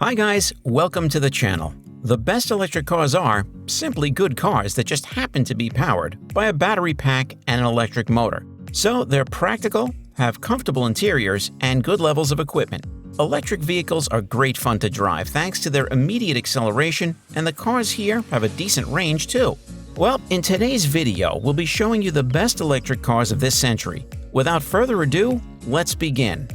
Hi guys, welcome to the channel. The best electric cars are simply good cars that just happen to be powered by a battery pack and an electric motor. So they're practical, have comfortable interiors, and good levels of equipment. Electric vehicles are great fun to drive thanks to their immediate acceleration, and the cars here have a decent range too. Well, in today's video, we'll be showing you the best electric cars of this century. Without further ado, let's begin.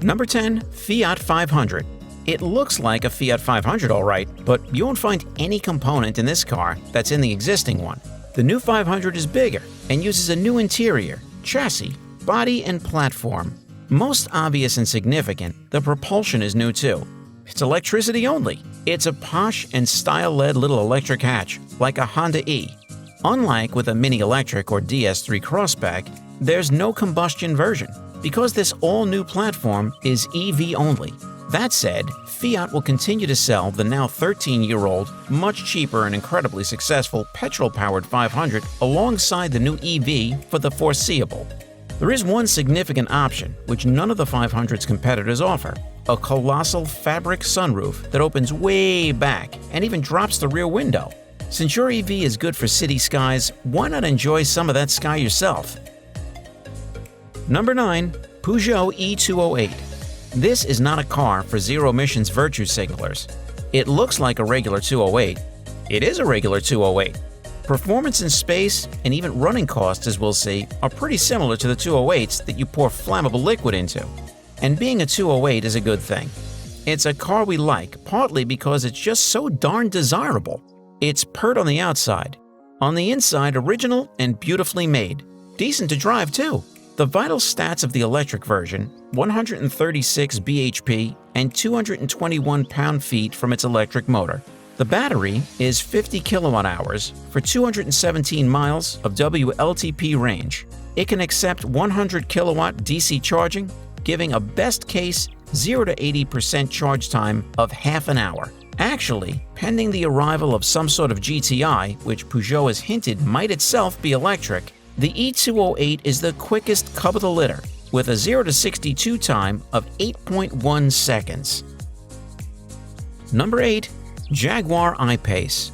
Number 10. Fiat 500. It looks like a Fiat 500 alright, but you won't find any component in this car that's in the existing one. The new 500 is bigger and uses a new interior, chassis, body, and platform. Most obvious and significant, the propulsion is new too. It's electricity only. It's a posh and style-led little electric hatch, like a Honda E. Unlike with a Mini Electric or DS3 Crossback, there's no combustion version, because this all-new platform is EV only. That said, Fiat will continue to sell the now 13-year-old, much cheaper and incredibly successful petrol-powered 500 alongside the new EV for the foreseeable. There is one significant option which none of the 500's competitors offer: a colossal fabric sunroof that opens way back and even drops the rear window. Since your EV is good for city skies, why not enjoy some of that sky yourself? Number 9. Peugeot E-208. This is not a car for zero-emissions virtue signalers. It looks like a regular 208. It is a regular 208. Performance in space and even running costs, as we'll see, are pretty similar to the 208s that you pour flammable liquid into. And being a 208 is a good thing. It's a car we like, partly because it's just so darn desirable. It's pert on the outside. On the inside, original and beautifully made. Decent to drive, too. The vital stats of the electric version: 136 bhp and 221 pound-feet from its electric motor. The battery is 50 kilowatt-hours for 217 miles of WLTP range. It can accept 100 kilowatt DC charging, giving a best-case 0 to 80% charge time of half an hour. Actually, pending the arrival of some sort of GTI, which Peugeot has hinted might itself be electric, the E208 is the quickest cub of the litter, with a 0 to 62 time of 8.1 seconds. Number 8. Jaguar I-Pace.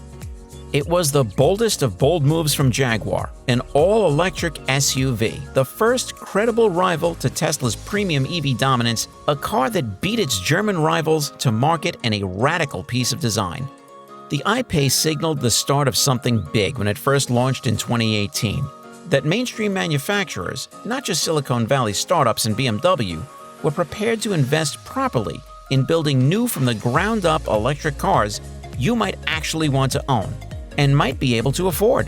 It was the boldest of bold moves from Jaguar, an all-electric SUV, the first credible rival to Tesla's premium EV dominance, a car that beat its German rivals to market and a radical piece of design. The I-Pace signaled the start of something big when it first launched in 2018. That mainstream manufacturers, not just Silicon Valley startups and BMW, were prepared to invest properly in building new from the ground up electric cars you might actually want to own and might be able to afford.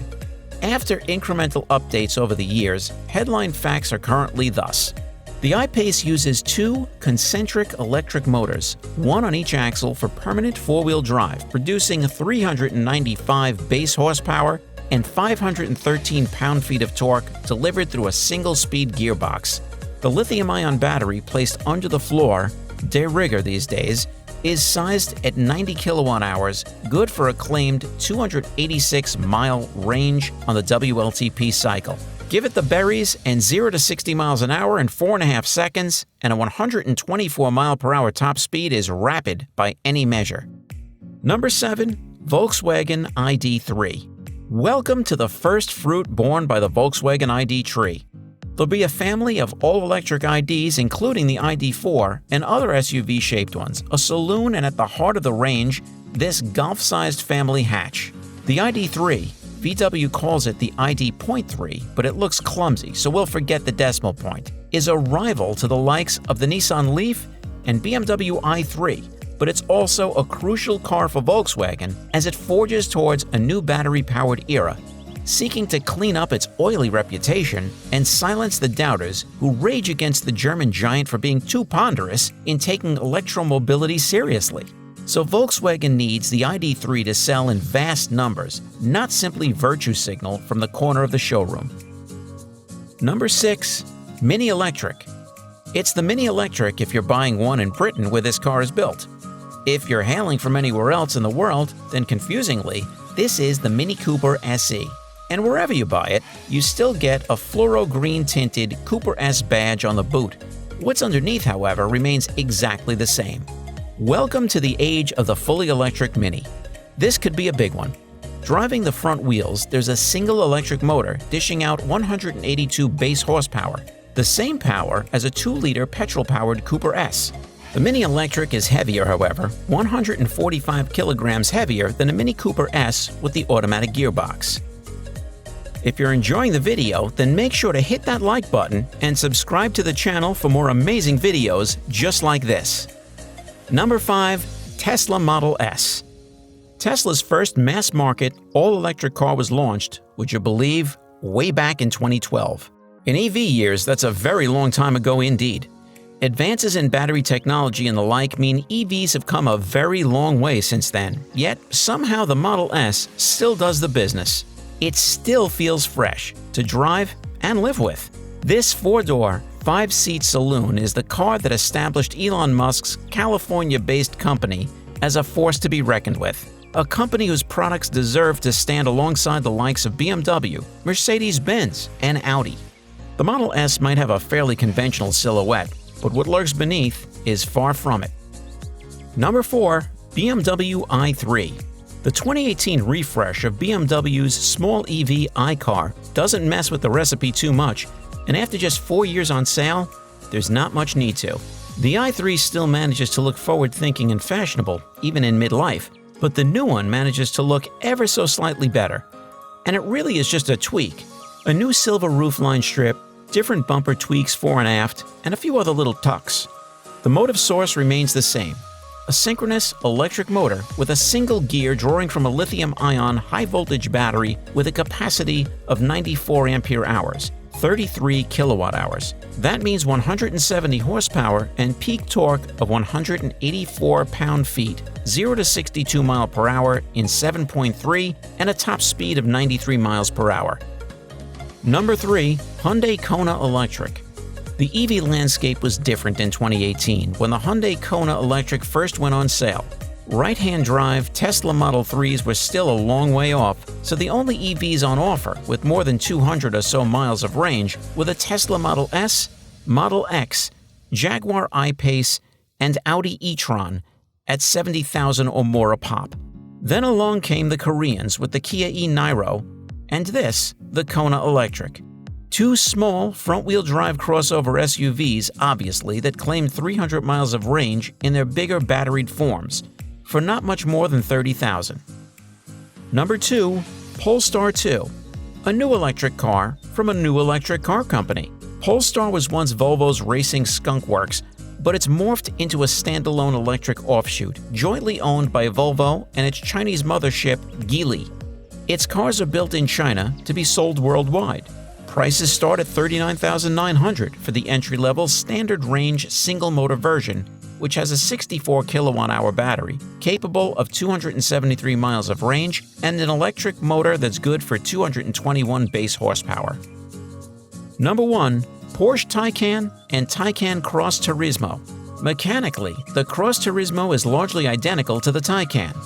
After incremental updates over the years, headline facts are currently thus. The I-Pace uses two concentric electric motors, one on each axle for permanent four-wheel drive, producing 395 base horsepower and 513 pound-feet of torque delivered through a single-speed gearbox. The lithium-ion battery placed under the floor, de rigueur these days, is sized at 90 kilowatt-hours, good for a claimed 286-mile range on the WLTP cycle. Give it the berries and 0 to 60 miles an hour in 4.5 seconds, and a 124-mile-per-hour top speed is rapid by any measure. Number 7. Volkswagen ID.3. Welcome to the first fruit born by the Volkswagen ID.3. There'll be a family of all-electric IDs, including the ID.4 and other SUV-shaped ones, a saloon, and at the heart of the range, this golf-sized family hatch. The ID.3, VW calls it the ID.3, but it looks clumsy, so we'll forget the decimal point, is a rival to the likes of the Nissan Leaf and BMW i3. But it's also a crucial car for Volkswagen as it forges towards a new battery-powered era, seeking to clean up its oily reputation and silence the doubters who rage against the German giant for being too ponderous in taking electromobility seriously. So Volkswagen needs the ID.3 to sell in vast numbers, not simply virtue signal from the corner of the showroom. Number 6. Mini Electric. It's the Mini Electric if you're buying one in Britain where this car is built. If you're hailing from anywhere else in the world, then confusingly, this is the Mini Cooper SE. And wherever you buy it, you still get a fluoro green tinted Cooper S badge on the boot. What's underneath, however, remains exactly the same. Welcome to the age of the fully electric Mini. This could be a big one. Driving the front wheels, there's a single electric motor dishing out 182 base horsepower, the same power as a 2-liter petrol-powered Cooper S. The Mini Electric is heavier, however, 145 kilograms heavier than a Mini Cooper S with the automatic gearbox. If you're enjoying the video, then make sure to hit that like button and subscribe to the channel for more amazing videos just like this. Number 5. Tesla Model S. Tesla's first mass-market, all-electric car was launched, would you believe, way back in 2012. In EV years, that's a very long time ago indeed. Advances in battery technology and the like mean EVs have come a very long way since then, yet somehow the Model S still does the business. It still feels fresh to drive and live with. This 4-door, 5-seat saloon is the car that established Elon Musk's California-based company as a force to be reckoned with. A company whose products deserve to stand alongside the likes of BMW, Mercedes-Benz, and Audi. The Model S might have a fairly conventional silhouette, but what lurks beneath is far from it. Number 4. BMW i3. The 2018 refresh of BMW's small EV iCar doesn't mess with the recipe too much, and after just 4 years on sale, there's not much need to. The i3 still manages to look forward-thinking and fashionable, even in midlife, but the new one manages to look ever so slightly better. And it really is just a tweak. A new silver roofline strip, different bumper tweaks fore and aft, and a few other little tucks. The motive source remains the same. A synchronous electric motor with a single gear drawing from a lithium-ion high-voltage battery with a capacity of 94 ampere-hours, 33 kilowatt-hours. That means 170 horsepower and peak torque of 184 pound-feet, 0 to 62 miles per hour in 7.3, and a top speed of 93 miles per hour. Number 3. Hyundai Kona Electric. The EV landscape was different in 2018 when the Hyundai Kona Electric first went on sale. Right-hand drive Tesla Model 3s were still a long way off, so the only EVs on offer with more than 200 or so miles of range were the Tesla Model S, Model X, Jaguar I-Pace, and Audi e-tron at $70,000 or more a pop. Then along came the Koreans with the Kia e-Niro, and this, the Kona Electric. Two small front-wheel drive crossover SUVs, obviously, that claim 300 miles of range in their bigger batteried forms, for not much more than $30,000. Number 2. Polestar 2. A new electric car from a new electric car company. Polestar was once Volvo's racing skunk works, but it's morphed into a standalone electric offshoot, jointly owned by Volvo and its Chinese mothership, Geely. Its cars are built in China to be sold worldwide. Prices start at $39,900 for the entry-level standard-range single-motor version, which has a 64 kilowatt-hour battery, capable of 273 miles of range, and an electric motor that's good for 221 base horsepower. Number 1. Porsche Taycan and Taycan Cross Turismo. Mechanically, the Cross Turismo is largely identical to the Taycan.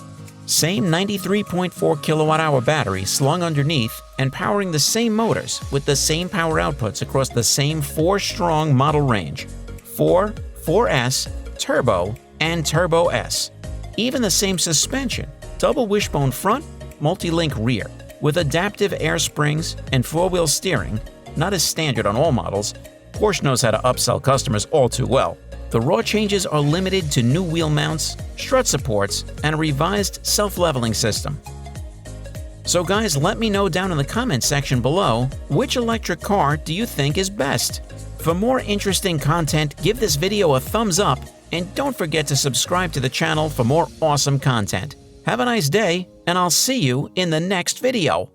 Same 93.4 kilowatt-hour battery slung underneath and powering the same motors with the same power outputs across the same 4-strong model range: 4, 4S, Turbo, and Turbo S. Even the same suspension, double wishbone front, multi-link rear, with adaptive air springs and 4-wheel steering, not as standard on all models. Porsche knows how to upsell customers all too well. The raw changes are limited to new wheel mounts, strut supports, and a revised self-leveling system. So guys, let me know down in the comment section below, which electric car do you think is best? For more interesting content, give this video a thumbs up, and don't forget to subscribe to the channel for more awesome content. Have a nice day, and I'll see you in the next video.